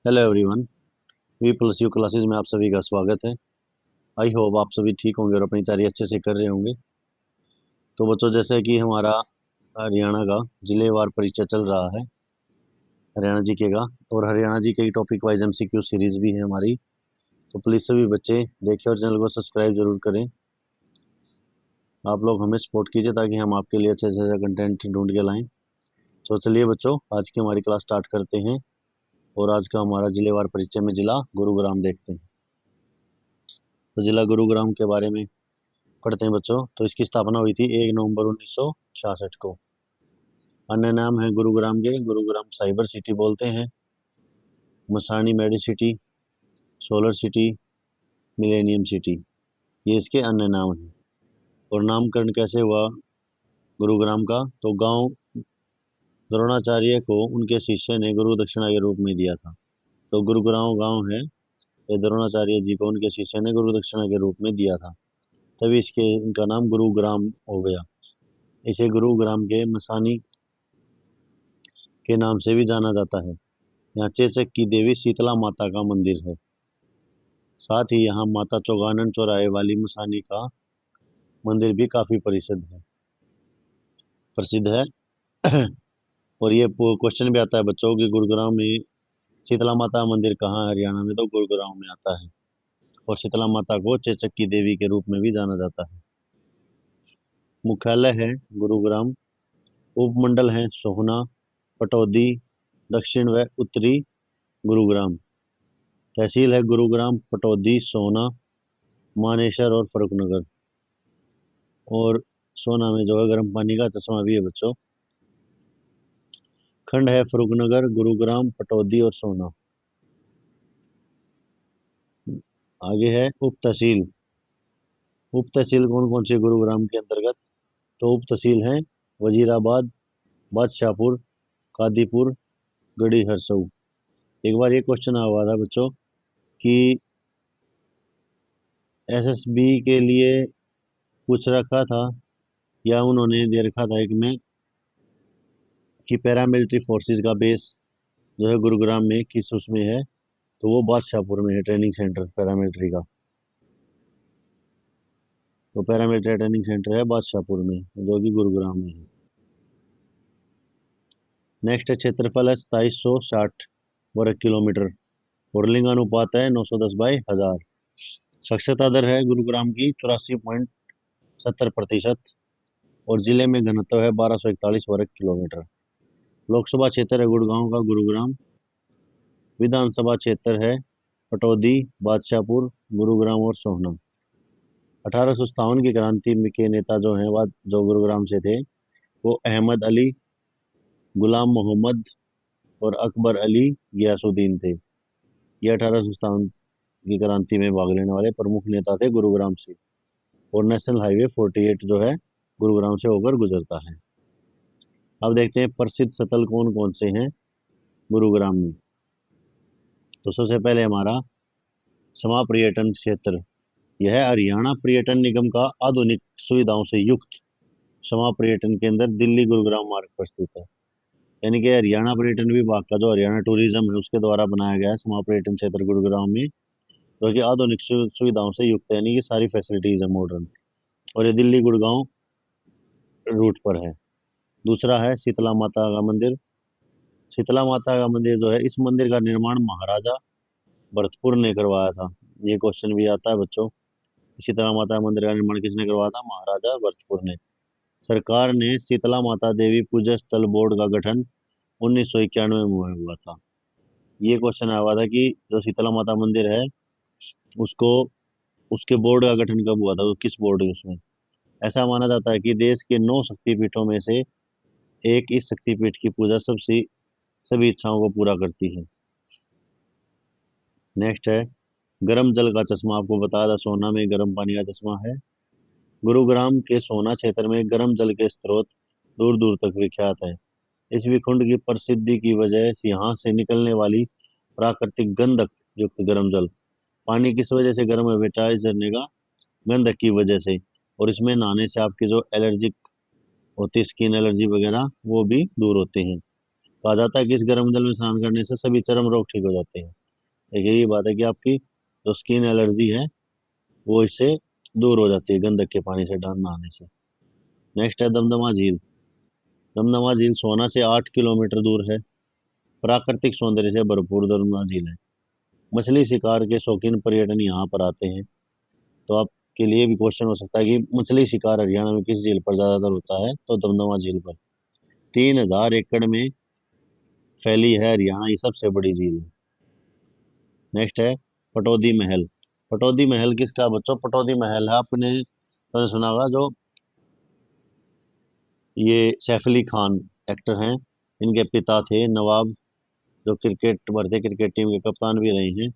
Hello everyone. V plus you classes में आप सभी का स्वागत है। आई होप आप सभी ठीक होंगे और अपनी तैयारी अच्छे से कर रहे होंगे। तो बच्चों, जैसे कि हमारा हरियाणा का जिलेवार परिचय चल रहा है हरियाणा जीके का, और हरियाणा जी के टॉपिक वाइज एमसीक्यू सीरीज भी है हमारी। तो प्लीज़ सभी बच्चे देखिए और चैनल को सब्सक्राइब जरूर करें। आप लोग हमें सपोर्ट कीजिए ताकि हम आपके लिए अच्छे से अच्छा कंटेंट ढूंढ के लाएं। तो चलिए बच्चों, आज की हमारी क्लास स्टार्ट करते हैं और आज का हमारा जिलेवार परिचय में जिला गुरुग्राम देखते हैं। तो जिला गुरुग्राम के बारे में पढ़ते हैं बच्चों। तो इसकी स्थापना हुई थी 1 नवंबर 1966 को। अन्य नाम है गुरुग्राम के। गुरुग्राम साइबर सिटी बोलते हैं, Masani medi city, solar city, millennium city, ये इसके अन्य नाम हैं। और नामकरण कैसे हुआ गुरुग्राम का? तो गांव द्रोणाचार्य को उनके शिष्य ने गुरु दक्षिणा के रूप में दिया था। तो गुरुग्राम गांव है, ये द्रोणाचार्य जी को उनके शिष्य ने गुरु दक्षिणा के रूप में दिया था, तभी इसके इनका नाम गुरुग्राम हो गया। इसे गुरुग्राम के मसानी के नाम से भी जाना जाता है। यहाँ चेचक की देवी शीतला माता का मंदिर है। साथ ही यहाँ माता चौगानन चौराहे वाली मसानी का मंदिर भी काफी प्रसिद्ध है। और ये क्वेश्चन भी आता है बच्चों कि गुरुग्राम में शीतला माता मंदिर कहाँ है हरियाणा में? तो गुरुग्राम में आता है। और शीतला माता को चेचक की देवी के रूप में भी जाना जाता है। मुख्यालय है गुरुग्राम। उपमंडल है सोहना, पटौदी, दक्षिण व उत्तरी गुरुग्राम। तहसील है गुरुग्राम, पटौदी, सोहना, मानेसर और फरुखनगर। और सोना में जो है गर्म पानी का चश्मा भी है बच्चों। खंड है फरुखनगर, गुरुग्राम, पटौदी और सोना। आगे है उप तहसील। उप तहसील कौन कौन सी गुरुग्राम के अंतर्गत? तो उप तहसील है वजीराबाद, बादशाहपुर, कादीपुर, गढ़ी हरसऊ। एक बार ये क्वेश्चन आया हुआ था बच्चों कि एसएसबी के लिए पूछ रखा था, या उन्होंने दे रखा था एक में, कि पैरामिलिट्री फोर्सेस का बेस जो है गुरुग्राम में किस उसमें है? तो वो बादशाहपुर में है, ट्रेनिंग सेंटर पैरामिलिट्री का। तो पैरामिलिट्री ट्रेनिंग सेंटर है बादशाहपुर में, जो कि गुरुग्राम में है। नेक्स्ट है क्षेत्रफल है 2760 वर्ग किलोमीटर और लिंगानुपात है 910/1000। साक्षरता दर है गुरुग्राम की 84.70%। और जिले में घनत्व है 1241 वर्ग किलोमीटर। लोकसभा क्षेत्र है गुड़गांव का गुरुग्राम। विधानसभा क्षेत्र है पटौदी, बादशाहपुर, गुरुग्राम और सोहना। 1857 की क्रांति में के नेता जो हैं वह जो गुरुग्राम से थे, वो अहमद अली, गुलाम मोहम्मद और अकबर अली गयासुद्दीन थे। ये 1857 की क्रांति में भाग लेने वाले प्रमुख नेता थे गुरुग्राम से। और नेशनल हाईवे 48 जो है गुरुग्राम से होकर गुजरता है। अब देखते हैं प्रसिद्ध स्थल कौन कौन से हैं गुरुग्राम में। तो सबसे पहले हमारा समा पर्यटन क्षेत्र। यह हरियाणा पर्यटन निगम का आधुनिक सुविधाओं से युक्त समा पर्यटन केंद्र दिल्ली गुरुग्राम मार्ग पर स्थित है। यानी कि हरियाणा पर्यटन विभाग का जो हरियाणा टूरिज्म है उसके द्वारा बनाया गया है समा पर्यटन क्षेत्र गुरुग्राम में, जो कि आधुनिक सुविधाओं से युक्त है, यानी कि सारी फैसिलिटीज है मॉडर्न। और ये दिल्ली गुड़गांव रूट पर है। दूसरा है शीतला माता का मंदिर। शीतला माता का मंदिर जो है, इस मंदिर का निर्माण महाराजा भरतपुर ने करवाया था। ये क्वेश्चन भी आता है बच्चों। शीतला माता मंदिर का निर्माण किसने करवाया था? महाराजा भरतपुर ने। सरकार ने शीतला माता देवी पूजा स्थल बोर्ड का गठन 1991 में हुआ था। ये क्वेश्चन आया हुआ था कि जो शीतला माता मंदिर है उसको, उसके बोर्ड का गठन कब हुआ था, वो किस बोर्ड है उसमें? ऐसा माना जाता है कि देश के 9 शक्तिपीठों में से एक इस शक्तिपीठ की पूजा सबसे सभी इच्छाओं को पूरा करती है। नेक्स्ट है गर्म जल का चश्मा। आपको बताया था सोना में गर्म पानी का चश्मा है। गुरुग्राम के सोना क्षेत्र में गर्म जल के स्रोत दूर दूर तक विख्यात है। इस विकुंड की प्रसिद्धि की वजह से यहाँ से निकलने वाली प्राकृतिक गंधक युक्त गर्म जल। पानी किस वजह से गर्म है बेटा? इस झरने का गंधक की वजह से। और इसमें नहाने से आपकी जो एलर्जिक होती है, स्किन एलर्जी वगैरह, वो भी दूर होते हैं। कहा जाता है कि इस गर्म जल में स्नान करने से सभी चर्म रोग ठीक हो जाते हैं। एक यही बात है कि आपकी जो स्किन एलर्जी है वो इससे दूर हो जाती है गंदक के पानी से नहाने से। नेक्स्ट है दमदमा झील। दमदमा झील सोना से 8 किलोमीटर दूर है। प्राकृतिक सौंदर्य से भरपूर दमदमा झील है। मछली शिकार के शौकीन पर्यटन यहाँ पर आते हैं। तो आपके लिए भी क्वेश्चन हो सकता है कि मछली शिकार हरियाणा में किस झील पर ज्यादातर होता है, तो दमदमा झील पर। 3,000 एकड़ में फैली है हरियाणा की सबसे बड़ी झील है। नेक्स्ट है पटौदी महल। पटौदी महल किसका है बच्चों? पटौदी महल है तुमने सुना होगा, जो ये सैफ अली खान एक्टर हैं, इनके पिता थे नवाब, जो क्रिकेट भारतीय क्रिकेट टीम के कप्तान भी रहे हैं।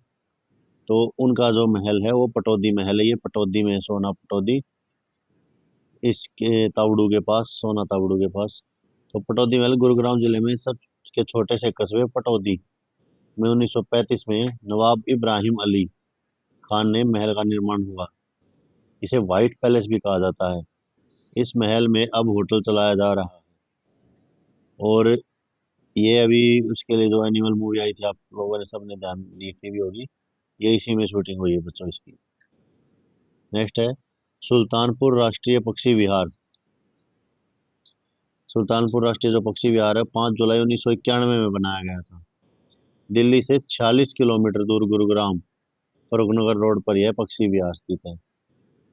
तो उनका जो महल है वो पटौदी महल है। ये पटौदी में है, सोना पटौदी, इसके तावड़ू के पास, सोना तावड़ू के पास। तो पटौदी महल गुरुग्राम जिले में सबके छोटे से कस्बे पटौदी में 1935 में नवाब इब्राहिम अली खान ने महल का निर्माण हुआ। इसे व्हाइट पैलेस भी कहा जाता है। इस महल में अब होटल चलाया जा रहा है। और ये अभी उसके लिए जो एनिमल मूवी आई थी, आप लोगों ने सबने ध्यान देखी भी होगी, ये इसी में शूटिंग हुई है बच्चों इसकी। नेक्स्ट है सुल्तानपुर राष्ट्रीय पक्षी विहार। सुल्तानपुर राष्ट्रीय जो पक्षी विहार है 5 जुलाई 1991 में बनाया गया था। दिल्ली से 46 किलोमीटर दूर गुरुग्राम फरुखनगर रोड पर यह पक्षी विहार स्थित है।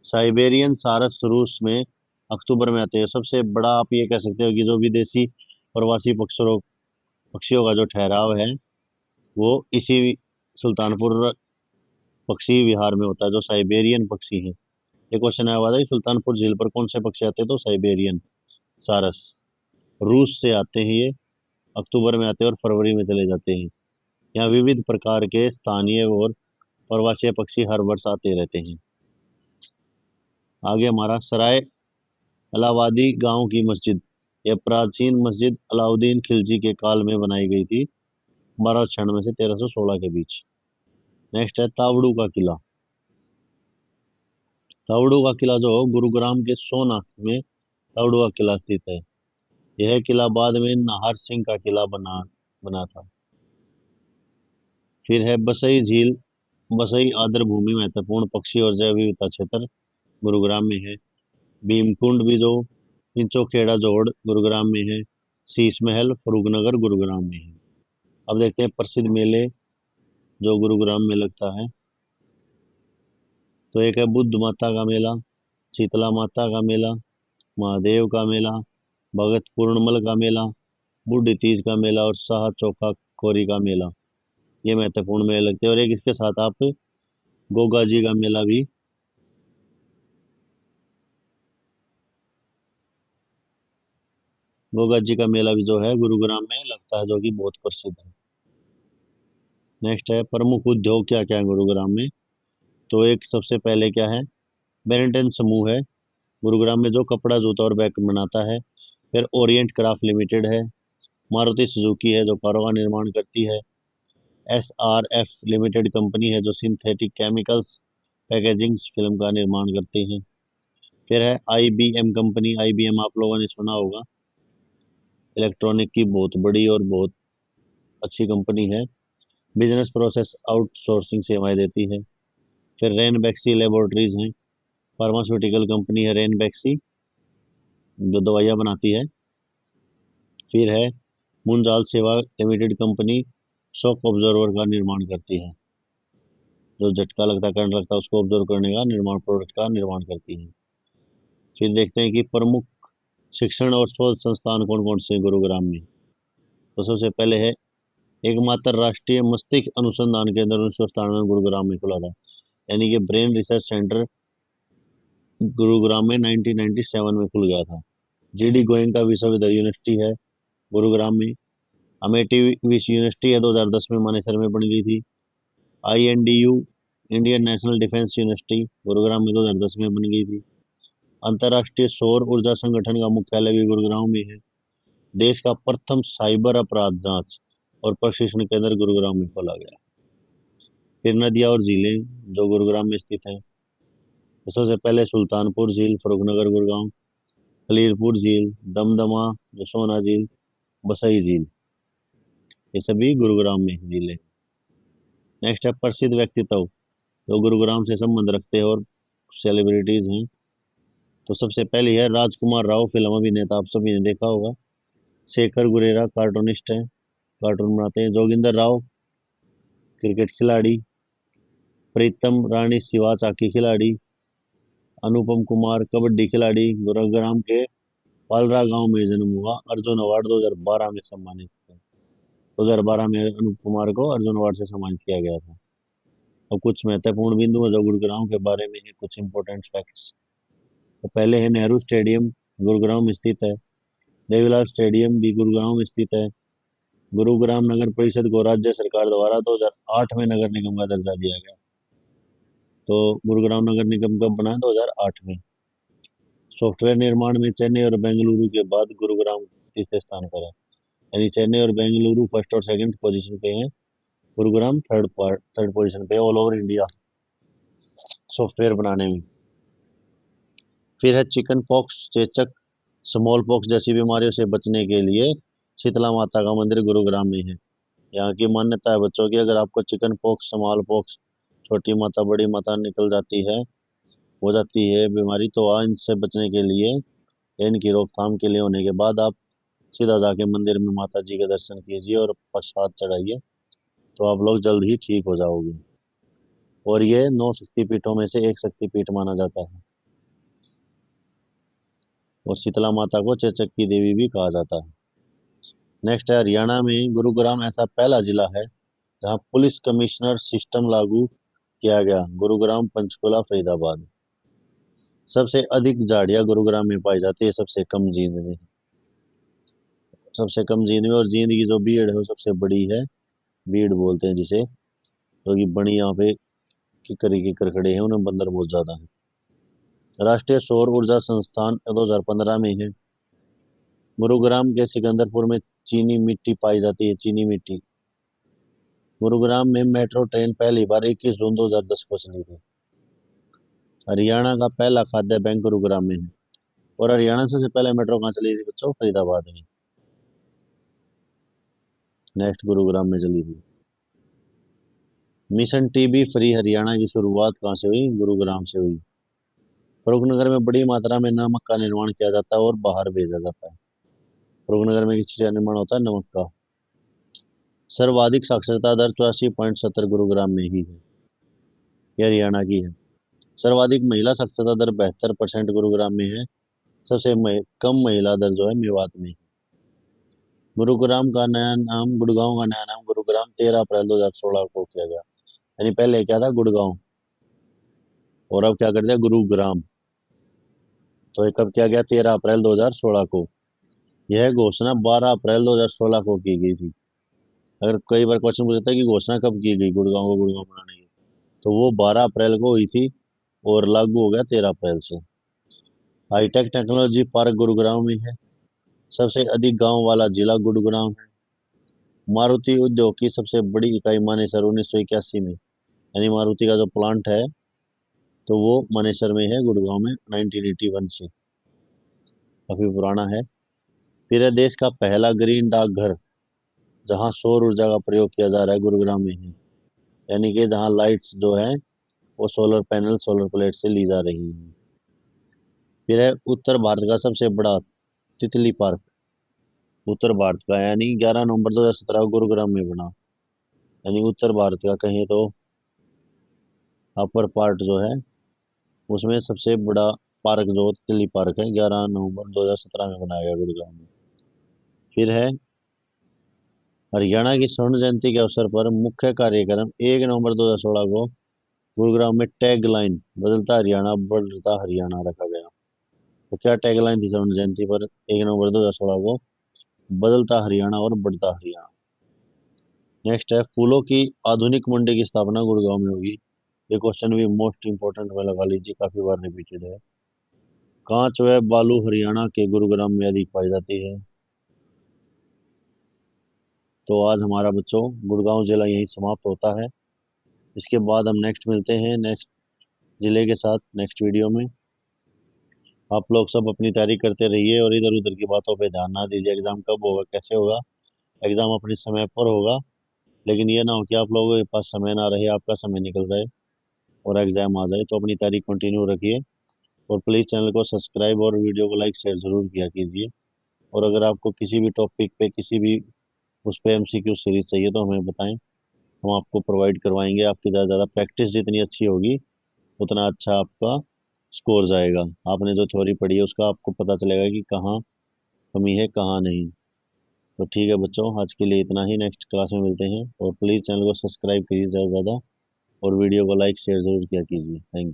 साइबेरियन सारस रूस में अक्टूबर में आते हैं। सबसे बड़ा आप ये कह सकते हो कि जो विदेशी प्रवासी पक्षियों का जो ठहराव है वो इसी सुल्तानपुर पक्षी विहार में होता है, जो साइबेरियन पक्षी है। ये क्वेश्चन आया हुआ था कि सुल्तानपुर झील पर कौन से पक्षी आते हैं, तो साइबेरियन सारस। रूस से आते हैं ये, अक्टूबर में आते हैं और फरवरी में चले जाते हैं। यहाँ विविध प्रकार के स्थानीय और प्रवासी पक्षी हर वर्ष आते रहते हैं। आगे हमारा सराय अलावादी गांव की मस्जिद। यह प्राचीन मस्जिद अलाउद्दीन खिलजी के काल में बनाई गई थी, 1296 से 1316 के बीच। नेक्स्ट है तावड़ू का किला। तावड़ू का किला जो गुरुग्राम के सोनाख में तावड़ू का किला स्थित है। यह किला बाद में नाहर सिंह का किला बना बना था। फिर है बसई झील। बसई आर्द्र भूमि महत्वपूर्ण पक्षी और जैव विविधता क्षेत्र गुरुग्राम में है। भीमकुंड भी जो इंचोखेड़ा जोड़ गुरुग्राम में है। शीश महल फरूखनगर गुरुग्राम में है। अब देखते हैं प्रसिद्ध मेले जो गुरुग्राम में लगता है। तो एक है बुद्ध माता का मेला, शीतला माता का मेला, महादेव का मेला, भगत पूर्णमल का मेला, बूढ़ी तीज का मेला और शाह चौका कोरी का मेला। ये महत्वपूर्ण मेले लगते हैं। और एक इसके साथ आप गोगा जी का मेला भी, गोगा जी का मेला भी जो है गुरुग्राम में लगता है, जो कि बहुत प्रसिद्ध है। नेक्स्ट है प्रमुख उद्योग क्या क्या है गुरुग्राम में। तो एक सबसे पहले क्या है, बेरेंटन समूह है गुरुग्राम में, जो कपड़ा जूता और बैग बनाता है। फिर ओरिएंट क्राफ्ट लिमिटेड है। मारुति सुजुकी है जो कारों का निर्माण करती है। SRF लिमिटेड कंपनी है जो सिंथेटिक केमिकल्स पैकेजिंग फिल्म का निर्माण करते हैं। फिर है IBM कंपनी। IBM आप लोगों ने सुना होगा, इलेक्ट्रॉनिक की बहुत बड़ी और बहुत अच्छी कंपनी है। बिजनेस प्रोसेस आउटसोर्सिंग सेवाएं देती है। फिर रेन बैक्सी लेबोरेटरीज हैं, फार्मास्यूटिकल कंपनी है रेन बैक्सी, जो दवाइयाँ बनाती है। फिर है मुंजाल सेवा लिमिटेड कंपनी, शॉक ऑब्जर्वर का निर्माण करती है, जो झटका लगता है, करंट लगता है, उसको ऑब्जर्व करने का निर्माण, प्रोडक्ट का निर्माण करती है। फिर देखते हैं कि प्रमुख शिक्षण और शोध संस्थान कौन कौन से हैं गुरुग्राम में। तो सबसे पहले है एकमात्र राष्ट्रीय मस्तिष्क अनुसंधान केंद्र 1997 में गुरुग्राम में खुला था, यानी कि ब्रेन रिसर्च सेंटर गुरुग्राम में 1997 में खुल गया था। GD गोयनका विश्वविद्यालय यूनिवर्सिटी है गुरुग्राम में। अमेठी विश्व यूनिवर्सिटी है, 2010 में मानेसर में बन गई थी। INDU Indian national defence university Gurugram में 2010 में बन गई थी। अंतर्राष्ट्रीय सौर ऊर्जा संगठन का मुख्यालय भी गुरुग्राम में है। देश का प्रथम साइबर अपराध जांच और प्रशिक्षण केंद्र गुरुग्राम में खोला गया। फिर नदियां और झीलें जो गुरुग्राम में स्थित हैं। तो सबसे पहले सुल्तानपुर झील फरुखनगर गुरुग्राम, खलीलपुर झील, दमदमा जो सोना झील, बसई झील। ये सभी गुरुग्राम में ही जिले। नेक्स्ट है प्रसिद्ध व्यक्तित्व जो गुरुग्राम से संबंध रखते हैं और सेलिब्रिटीज हैं। तो सबसे पहले है राजकुमार राव, फिल्म अभिनेता, आप सभी ने देखा होगा। शेखर गुरेरा कार्टूनिस्ट हैं, कार्टून बनाते हैं। जोगिंदर राव क्रिकेट खिलाड़ी। प्रीतम रानी सिवा चाकी खिलाड़ी। अनुपम कुमार कबड्डी खिलाड़ी। गुरुग्राम के पालरा गांव में जन्म हुआ। अर्जुन अवार्ड 2012 में सम्मानित है। 2012 में अनुप कुमार को अर्जुन अवार्ड से सम्मानित किया गया था। अब कुछ महत्वपूर्ण बिंदु है जो गुरुग्राम के बारे में है, कुछ इंपॉर्टेंट फैक्ट्स। तो पहले है नेहरू स्टेडियम, गुरुग्राम में स्थित है। देवीलाल स्टेडियम भी गुरुग्राम में स्थित है। गुरुग्राम नगर परिषद को राज्य सरकार द्वारा 2008 में नगर निगम का दर्जा दिया गया। तो गुरुग्राम नगर निगम कब बना? 2008 में। सॉफ्टवेयर निर्माण में चेन्नई और बेंगलुरु के बाद गुरुग्राम तीसरे स्थान पर है। यानी चेन्नई और बेंगलुरु फर्स्ट और सेकंड पोजीशन पे हैं। गुरुग्राम थर्ड पोजीशन पे ऑल ओवर इंडिया सॉफ्टवेयर बनाने में। फिर है चिकन पॉक्स, चेचक, स्मॉल पॉक्स जैसी बीमारियों से बचने के लिए शीतला माता का मंदिर गुरुग्राम में है। यहाँ की मान्यता है बच्चों की, अगर आपको चिकन पॉक्स, स्मॉल पॉक्स, छोटी माता, बड़ी माता निकल जाती है, हो जाती है बीमारी, तो इनसे बचने के लिए, इनकी रोकथाम के लिए होने के बाद आप सीधा जाके मंदिर में माता जी के दर्शन कीजिए और प्रसाद चढ़ाइए, तो आप लोग जल्द ही ठीक हो जाओगे। और ये 9 शक्तिपीठों में से एक शक्तिपीठ माना जाता है। और शीतला माता को चेचक की देवी भी कहा जाता है। नेक्स्ट है हरियाणा में गुरुग्राम ऐसा पहला जिला है जहां पुलिस कमिश्नर सिस्टम लागू किया गया। गुरुग्राम, पंचकुला, फरीदाबाद। सबसे अधिक झाड़ियां गुरुग्राम में पाई जाती है, सबसे कम जींद में। सबसे कम जींद में, और जींद की जो भीड़ है वो सबसे बड़ी है। भीड़ बोलते हैं जिसे, क्योंकि बड़ी यहाँ पे किकर किकर खड़े हैं, उन्हें बंदर बहुत ज्यादा है। राष्ट्रीय सौर ऊर्जा संस्थान 2015 में है। गुरुग्राम के सिकंदरपुर में चीनी मिट्टी पाई जाती है, चीनी मिट्टी। गुरुग्राम में मेट्रो ट्रेन पहली बार 21 जून 2010 को चली थी। हरियाणा का पहला खाद्य बैंक गुरुग्राम में है। और हरियाणा से सबसे पहले मेट्रो कहाँ चली थी बच्चों? फरीदाबाद में। नेक्स्ट गुरुग्राम में चली थी। मिशन टीबी फ्री हरियाणा की शुरुआत कहाँ से हुई? गुरुग्राम से हुई। फरुखनगर में बड़ी मात्रा में नमक का निर्माण किया जाता है और बाहर भेजा जाता है। फरुखनगर में किस चीज का निर्माण होता है? नमक का। सर्वाधिक साक्षरता दर 84.70 गुरुग्राम में ही है। ये हरियाणा की है। सर्वाधिक महिला साक्षरता दर 72% गुरुग्राम में है। सबसे कम महिला दर जो है मेवात में है। गुड़गांव का नया नाम गुरुग्राम 13 अप्रैल 2016 को किया गया। यानी पहले क्या था? गुड़गांव, और अब क्या कर दिया? गुरुग्राम। तो ये कब किया गया? 13 अप्रैल 2016 को। यह घोषणा 12 अप्रैल 2016 को की गई थी। अगर कई बार क्वेश्चन पूछता है कि घोषणा कब की गई गुड़गांव को गुड़गांव बनाने की, तो वो 12 अप्रैल को हुई थी और लागू हो गया 13 अप्रैल से। हाईटेक टेक्नोलॉजी पार्क गुरुग्राम में है। सबसे अधिक गांव वाला जिला गुरुग्राम है। मारुति उद्योग की सबसे बड़ी इकाई मानेसर 1981 में, यानी मारुति का जो प्लांट है तो वो मानेसर में है, गुड़गांव में, 1981 से। काफी पुराना है। फिर है देश का पहला ग्रीन डाकघर जहां सौर ऊर्जा का प्रयोग किया जा रहा है, गुरुग्राम में है। यानी कि जहां लाइट्स जो है वो सोलर पैनल, सोलर प्लेट से ली जा रही है। फिर है उत्तर भारत का सबसे बड़ा तितली पार्क, उत्तर भारत का, यानी 11 नवंबर 2017 को गुरुग्राम में बना। यानी उत्तर भारत का कहें तो अपर पार्ट जो है उसमें सबसे बड़ा पार्क जो तितली पार्क है, 11 नवंबर 2017 में बनाया गया गुरुग्राम में। फिर है हरियाणा की स्वर्ण जयंती के अवसर पर मुख्य कार्यक्रम 1 नवंबर 2016 को गुरुग्राम में टैग लाइन बदलता हरियाणा बढ़ता हरियाणा रखा गया। तो क्या टैग लाइन थी स्वर्ण जयंती पर 1 नवंबर 2016 को? बदलता हरियाणा और बढ़ता हरियाणा। नेक्स्ट है फूलों की आधुनिक मंडी की स्थापना गुड़गांव में होगी। ये क्वेश्चन भी मोस्ट इंपोर्टेंट में लगा लीजिए, काफी बार रिपीटेड है। कांच व बालू हरियाणा के गुरुग्राम में अधिक पाई जाती है। तो आज हमारा बच्चों गुड़गांव जिला यहीं समाप्त होता है। इसके बाद हम नेक्स्ट मिलते हैं नेक्स्ट जिले के साथ नेक्स्ट वीडियो में। आप लोग सब अपनी तैयारी करते रहिए और इधर उधर की बातों पे ध्यान ना दीजिए। एग्जाम कब होगा, कैसे होगा, एग्ज़ाम अपने समय पर होगा। लेकिन ये ना हो कि आप लोगों के पास समय ना रहे, आपका समय निकल जाए और एग्ज़ाम आ जाए। तो अपनी तैयारी कंटिन्यू रखिए और प्लीज़ चैनल को सब्सक्राइब और वीडियो को लाइक शेयर ज़रूर किया कीजिए। और अगर आपको किसी भी टॉपिक पे किसी भी उस पे एमसीक्यू सीरीज चाहिए तो हमें बताएं, हम आपको प्रोवाइड करवाएंगे। आपकी ज़्यादा ज़्यादा प्रैक्टिस जितनी अच्छी होगी उतना अच्छा आपका स्कोर जाएगा। आपने जो थ्योरी पढ़ी है उसका आपको पता चलेगा कि कहाँ कमी है कहाँ नहीं। तो ठीक है बच्चों, आज के लिए इतना ही। नेक्स्ट क्लास में मिलते हैं और प्लीज़ चैनल को सब्सक्राइब कीजिए ज़्यादा से ज़्यादा और वीडियो को लाइक शेयर ज़रूर किया कीजिए। Thank you.